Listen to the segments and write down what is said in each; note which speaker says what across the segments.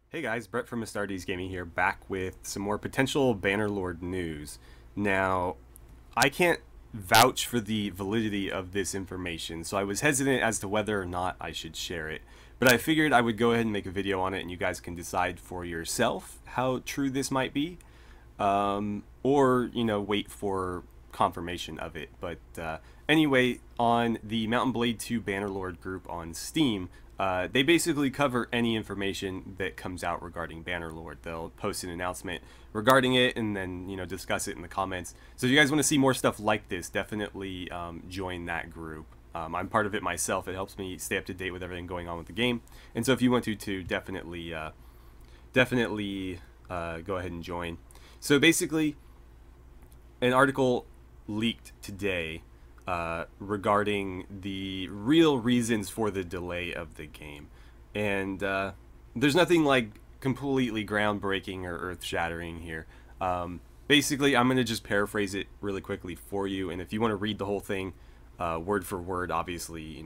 Speaker 1: Hey guys, Brett from AstartesGaming here, back with some more potential Bannerlord news. Now, I can't vouch for the validity of this information, so I was hesitant as to whether or not I should share it. But I figured I would go ahead and make a video on it, and you guys can decide for yourself how true this might be, or wait for confirmation of it. But anyway, on the Mountain Blade 2 Bannerlord group on Steam, they basically cover any information that comes out regarding Bannerlord. They'll post an announcement regarding it and then discuss it in the comments. So if you guys want to see more stuff like this, definitely join that group. I'm part of it myself. It helps me stay up to date with everything going on with the game. And so if you want to definitely go ahead and join. So basically, an article leaked today regarding the real reasons for the delay of the game. And there's nothing like completely groundbreaking or earth-shattering here. Basically, I'm going to just paraphrase it really quickly for you, and if you want to read the whole thing word for word, obviously,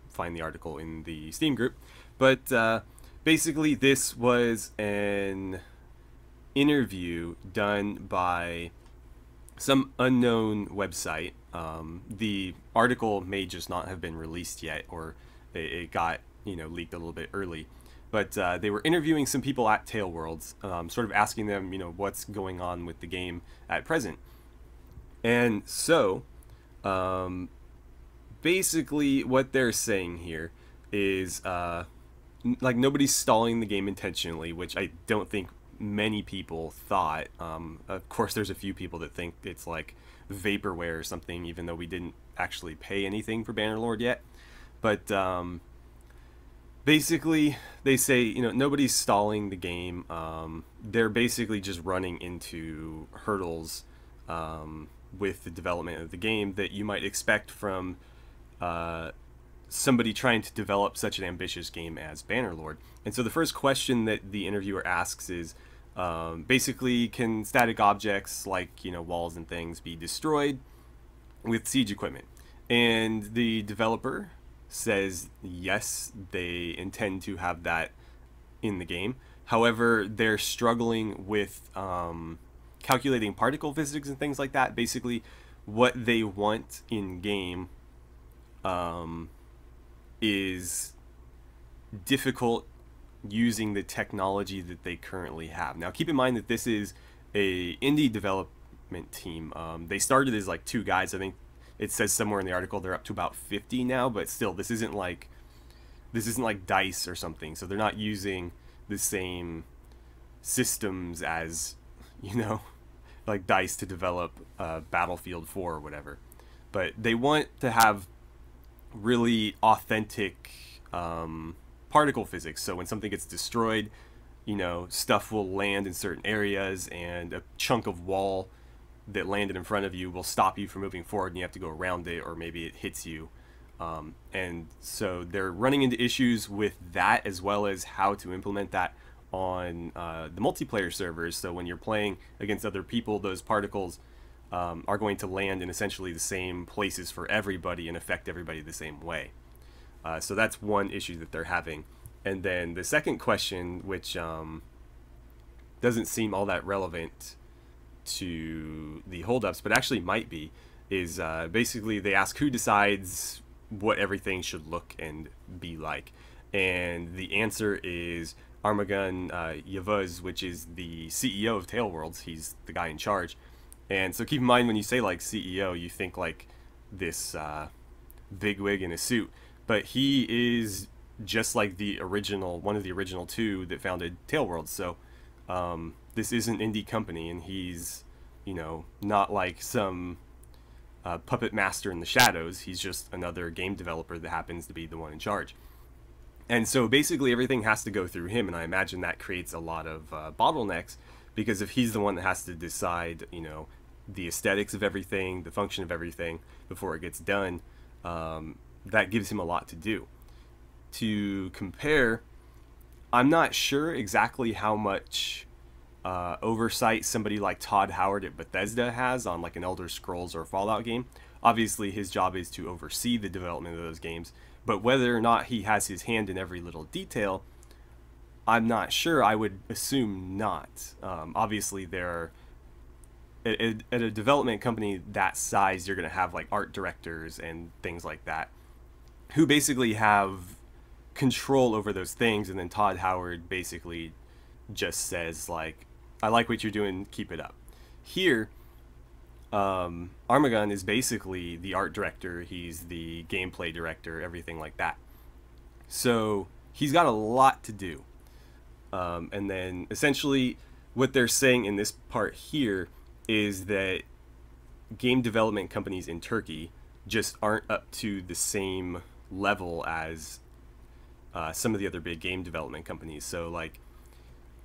Speaker 1: find the article in the Steam group. But basically, this was an interview done by some unknown website. The article may just not have been released yet, or it got leaked a little bit early. But they were interviewing some people at Tail Worlds, sort of asking them what's going on with the game at present. And so basically what they're saying here is like nobody's stalling the game intentionally, which I don't think many people thought. Of course, there's a few people that think it's like vaporware or something, even though we didn't actually pay anything for Bannerlord yet. But basically, they say nobody's stalling the game. They're basically just running into hurdles with the development of the game that you might expect from somebody trying to develop such an ambitious game as Bannerlord. And so the first question that the interviewer asks is, basically, can static objects like walls and things be destroyed with siege equipment? And the developer says yes, they intend to have that in the game. However, they're struggling with calculating particle physics and things like that. Basically, what they want in game is difficult using the technology that they currently have. Now, keep in mind that this is a indie development team. They started as like 2 guys. I think it says somewhere in the article they're up to about 50 now, but still, this isn't like DICE or something. So they're not using the same systems as like DICE to develop Battlefield 4 or whatever. But they want to have really authentic particle physics. So when something gets destroyed, stuff will land in certain areas, and a chunk of wall that landed in front of you will stop you from moving forward, and you have to go around it, or maybe it hits you. And so they're running into issues with that, as well as how to implement that on the multiplayer servers. So when you're playing against other people, those particles are going to land in essentially the same places for everybody and affect everybody the same way. So that's one issue that they're having. And then the second question, which doesn't seem all that relevant to the holdups, but actually might be, is basically they ask who decides what everything should look and be like. And the answer is Armagun Yavuz, which is the CEO of Tail Worlds. He's the guy in charge. And so keep in mind, when you say like CEO, you think like this bigwig in a suit. But he is just like the original, one of the original 2 that founded Tail Worlds. So this is an indie company, and he's, not like some puppet master in the shadows. He's just another game developer that happens to be the one in charge. And so basically everything has to go through him, and I imagine that creates a lot of bottlenecks, because if he's the one that has to decide, the aesthetics of everything, the function of everything before it gets done, that gives him a lot to do. To compare, I'm not sure exactly how much oversight somebody like Todd Howard at Bethesda has on like an Elder Scrolls or Fallout game. Obviously, his job is to oversee the development of those games, but whether or not he has his hand in every little detail, I'm not sure. I would assume not. Obviously, there are at a development company that size, you're going to have like art directors and things like that who basically have control over those things. And then Todd Howard basically just says like, I like what you're doing, keep it up. Here, Armagon is basically the art director, he's the gameplay director, everything like that. So he's got a lot to do. And then essentially what they're saying in this part here is that game development companies in Turkey just aren't up to the same level as some of the other big game development companies. So like,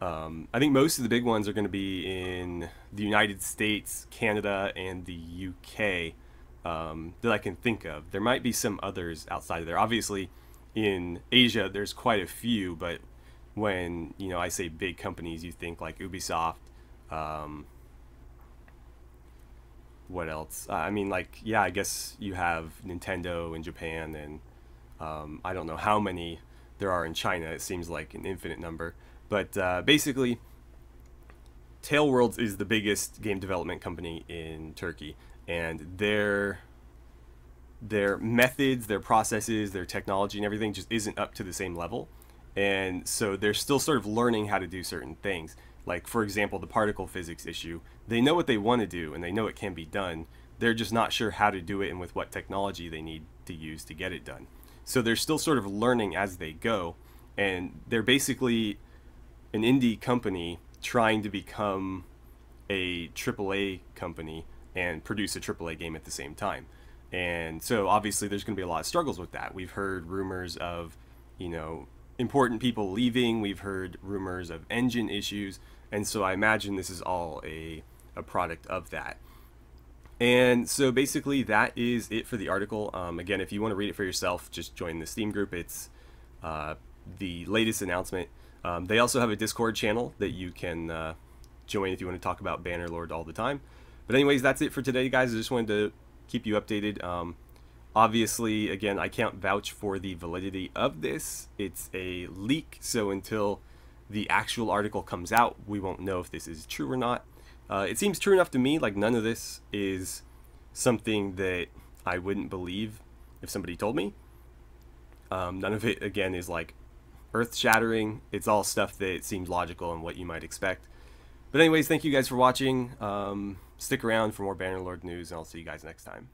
Speaker 1: I think most of the big ones are going to be in the United States, Canada, and the UK that I can think of. There might be some others outside of there. Obviously, in Asia, there's quite a few, but when, you know, I say big companies, you think like Ubisoft, what else? I mean, like, yeah, I guess you have Nintendo in Japan, and I don't know how many there are in China. It seems like an infinite number. But basically, Tailworlds is the biggest game development company in Turkey, and their methods, their processes, their technology and everything just isn't up to the same level. And so they're still sort of learning how to do certain things. Like, for example, the particle physics issue. They know what they want to do, and they know it can be done. They're just not sure how to do it and with what technology they need to use to get it done. So they're still sort of learning as they go, and they're basically an indie company trying to become a AAA company and produce a AAA game at the same time. And so obviously there's going to be a lot of struggles with that. We've heard rumors of, you know, important people leaving. We've heard rumors of engine issues. And so I imagine this is all a product of that. And so basically that is it for the article. Again, if you want to read it for yourself, just join the Steam group. It's the latest announcement. They also have a Discord channel that you can join if you want to talk about Bannerlord all the time. But anyways, that's it for today, guys. I just wanted to keep you updated. Obviously, again, I can't vouch for the validity of this. It's a leak, so until the actual article comes out, we won't know if this is true or not. It seems true enough to me. Like, none of this is something that I wouldn't believe if somebody told me. None of it, again, is like earth-shattering. It's all stuff that seems logical and what you might expect. But anyways, thank you guys for watching. Stick around for more Bannerlord news, and I'll see you guys next time.